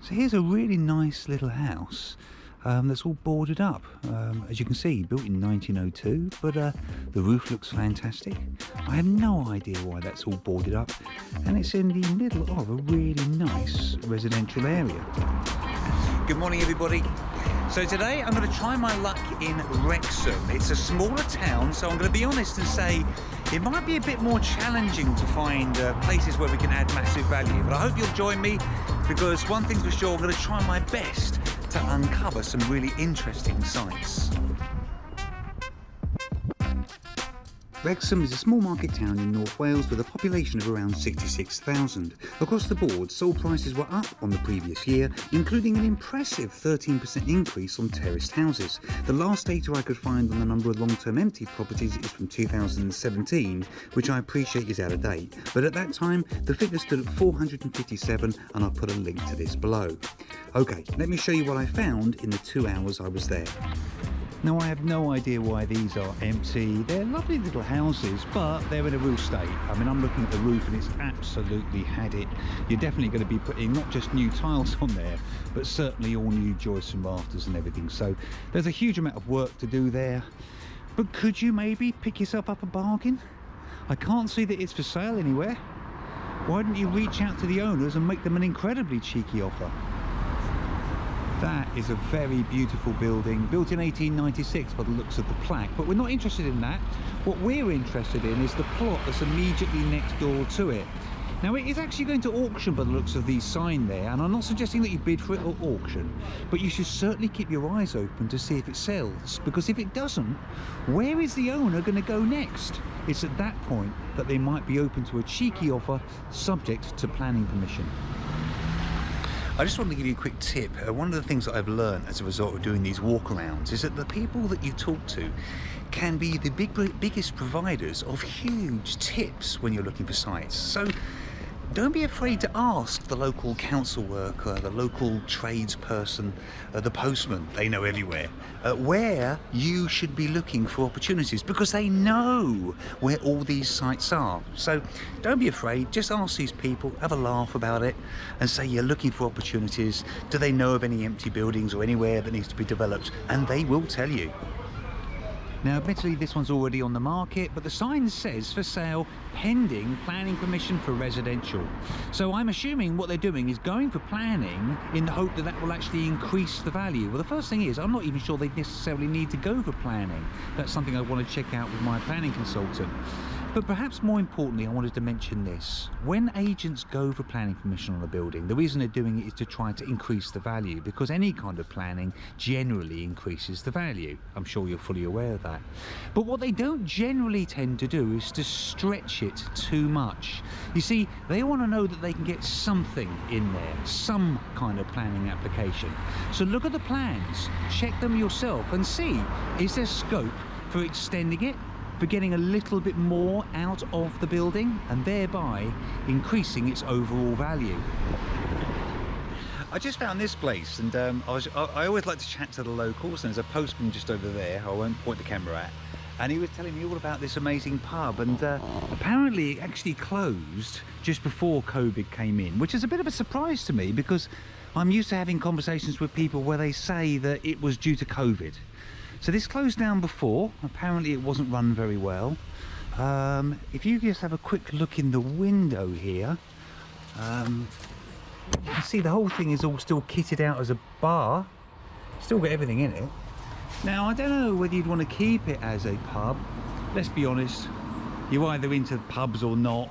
So here's a really nice little house that's all boarded up. As you can see, built in 1902, but the roof looks fantastic. I have no idea why that's all boarded up, and it's in the middle of a really nice residential area. Good morning, everybody. So today I'm going to try my luck in Wrexham. It's a smaller town, so I'm going to be honest and say it might be a bit more challenging to find places where we can add massive value. But I hope you'll join me, because one thing's for sure, I'm going to try my best to uncover some really interesting sites. Wrexham is a small market town in North Wales with a population of around 66,000. Across the board, sold prices were up on the previous year, including an impressive 13% increase on terraced houses. The last data I could find on the number of long-term empty properties is from 2017, which I appreciate is out of date. But at that time, the figure stood at 457, and I'll put a link to this below. Okay, let me show you what I found in the 2 hours I was there. Now, I have no idea why these are empty. They're lovely little houses, but they're in a real state. I mean, I'm looking at the roof and it's absolutely had it. You're definitely going to be putting not just new tiles on there, but certainly all new joists and rafters and everything. So there's a huge amount of work to do there. But could you maybe pick yourself up a bargain? I can't see that it's for sale anywhere. Why don't you reach out to the owners and make them an incredibly cheeky offer? That is a very beautiful building, built in 1896 by the looks of the plaque, but we're not interested in that. What we're interested in is the plot that's immediately next door to it. Now, it is actually going to auction by the looks of the sign there, and I'm not suggesting that you bid for it at auction, but you should certainly keep your eyes open to see if it sells, because if it doesn't, where is the owner going to go next? It's at that point that they might be open to a cheeky offer subject to planning permission. I just wanted to give you a quick tip. One of the things that I've learned as a result of doing these walkarounds is that the people that you talk to can be the biggest providers of huge tips when you're looking for sites. So don't be afraid to ask the local council worker, the local tradesperson, the postman, they know everywhere, where you should be looking for opportunities, because they know where all these sites are. So don't be afraid, just ask these people, have a laugh about it, and say you're looking for opportunities. Do they know of any empty buildings or anywhere that needs to be developed? And they will tell you. Now, admittedly, this one's already on the market, but the sign says for sale pending planning permission for residential. So I'm assuming what they're doing is going for planning in the hope that that will actually increase the value. Well, the first thing is, I'm not even sure they necessarily need to go for planning. That's something I want to check out with my planning consultant. But perhaps more importantly, I wanted to mention this. When agents go for planning permission on a building, the reason they're doing it is to try to increase the value, because any kind of planning generally increases the value. I'm sure you're fully aware of that. But what they don't generally tend to do is to stretch it too much. You see, they want to know that they can get something in there, some kind of planning application. So look at the plans, check them yourself and see, is there scope for extending it, for getting a little bit more out of the building, and thereby increasing its overall value. I just found this place, and I always like to chat to the locals, and there's a postman just over there I won't point the camera at, and he was telling me all about this amazing pub, and apparently it actually closed just before COVID came in, which is a bit of a surprise to me, because I'm used to having conversations with people where they say that it was due to COVID. So this closed down before. Apparently it wasn't run very well. If you just have a quick look in the window here, you can see the whole thing is all still kitted out as a bar. Still got everything in it. Now, I don't know whether you'd want to keep it as a pub. Let's be honest, you're either into pubs or not.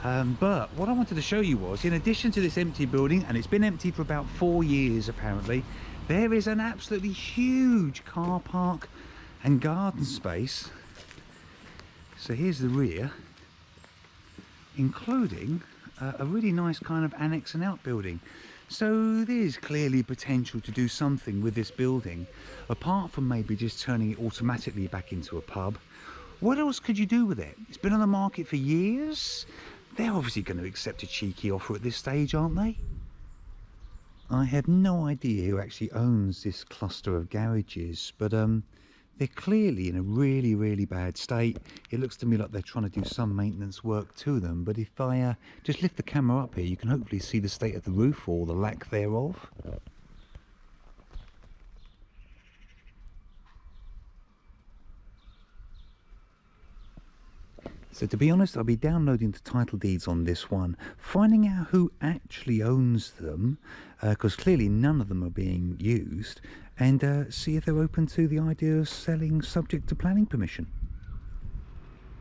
But what I wanted to show you was, in addition to this empty building, and it's been empty for about 4 years apparently, there is an absolutely huge car park and garden space. So here's the rear, including a really nice kind of annex and outbuilding. So there's clearly potential to do something with this building, apart from maybe just turning it automatically back into a pub. What else could you do with it? It's been on the market for years. They're obviously going to accept a cheeky offer at this stage, aren't they? I have no idea who actually owns this cluster of garages, but They're clearly in a really bad state. It looks to me like they're trying to do some maintenance work to them, but if I just lift the camera up here, you can hopefully see the state of the roof, or the lack thereof. So to be honest, I'll be downloading the title deeds on this one, finding out who actually owns them, because clearly none of them are being used, and see if they're open to the idea of selling subject to planning permission.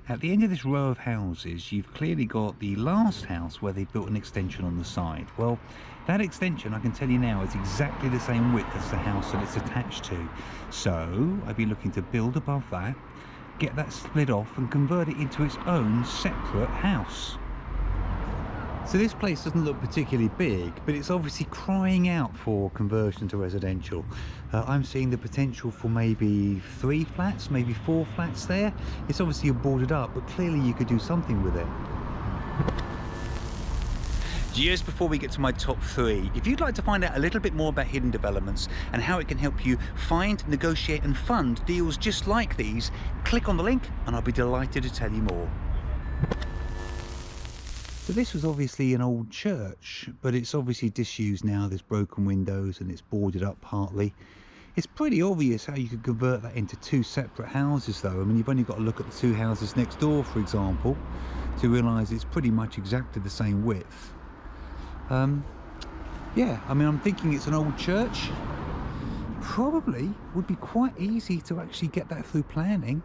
At the end of this row of houses, you've clearly got the last house where they built an extension on the side. Well, that extension, I can tell you now, is exactly the same width as the house that it's attached to. So I'd be looking to build above that, get that split off and convert it into its own separate house. So this place doesn't look particularly big, but it's obviously crying out for conversion to residential. I'm seeing the potential for maybe 3 flats, maybe 4 flats there. It's obviously boarded up, but clearly you could do something with it. Just before we get to my top 3, if you'd like to find out a little bit more about hidden developments and how it can help you find, negotiate and fund deals just like these, click on the link and I'll be delighted to tell you more. So this was obviously an old church, but it's obviously disused now. There's broken windows and it's boarded up partly. It's pretty obvious how you could convert that into 2 separate houses though. I mean, you've only got to look at the 2 houses next door, for example, to realise it's pretty much exactly the same width. Yeah, I mean, I'm thinking it's an old church. Probably would be quite easy to actually get that through planning.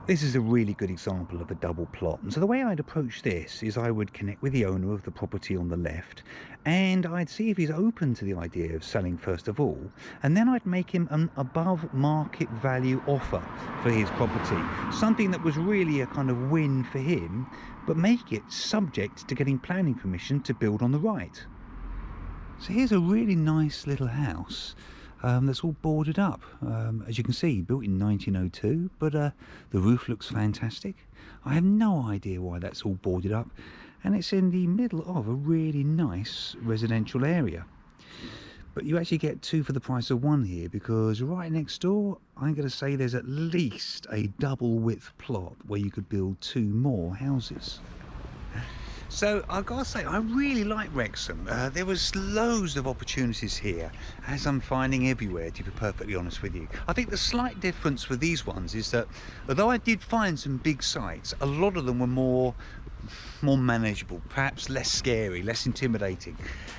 This is a really good example of a double plot, and so the way I'd approach this is I would connect with the owner of the property on the left, and I'd see if he's open to the idea of selling first of all, and then I'd make him an above market value offer for his property, something that was really a kind of win for him, but make it subject to getting planning permission to build on the right. So here's a really nice little house that's all boarded up. As you can see, built in 1902, but the roof looks fantastic. I have no idea why that's all boarded up, and it's in the middle of a really nice residential area. But you actually get 2 for the price of 1 here, because right next door, I'm going to say there's at least a double width plot where you could build 2 more houses. So I've got to say, I really like Wrexham. There was loads of opportunities here, as I'm finding everywhere, to be perfectly honest with you. I think the slight difference with these ones is that although I did find some big sites, a lot of them were more manageable, perhaps less scary, less intimidating.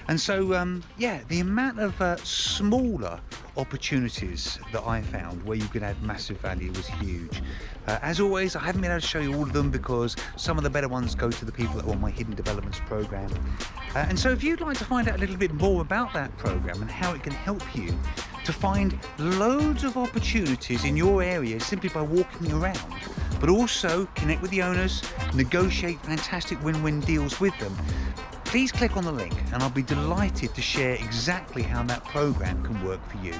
And so yeah, the amount of smaller opportunities that I found where you could add massive value was huge. As always, I haven't been able to show you all of them because some of the better ones go to the people that are on my hidden developments program. And so if you'd like to find out a little bit more about that program and how it can help you to find loads of opportunities in your area simply by walking around, but also connect with the owners, negotiate fantastic win-win deals with them, please click on the link and I'll be delighted to share exactly how that program can work for you.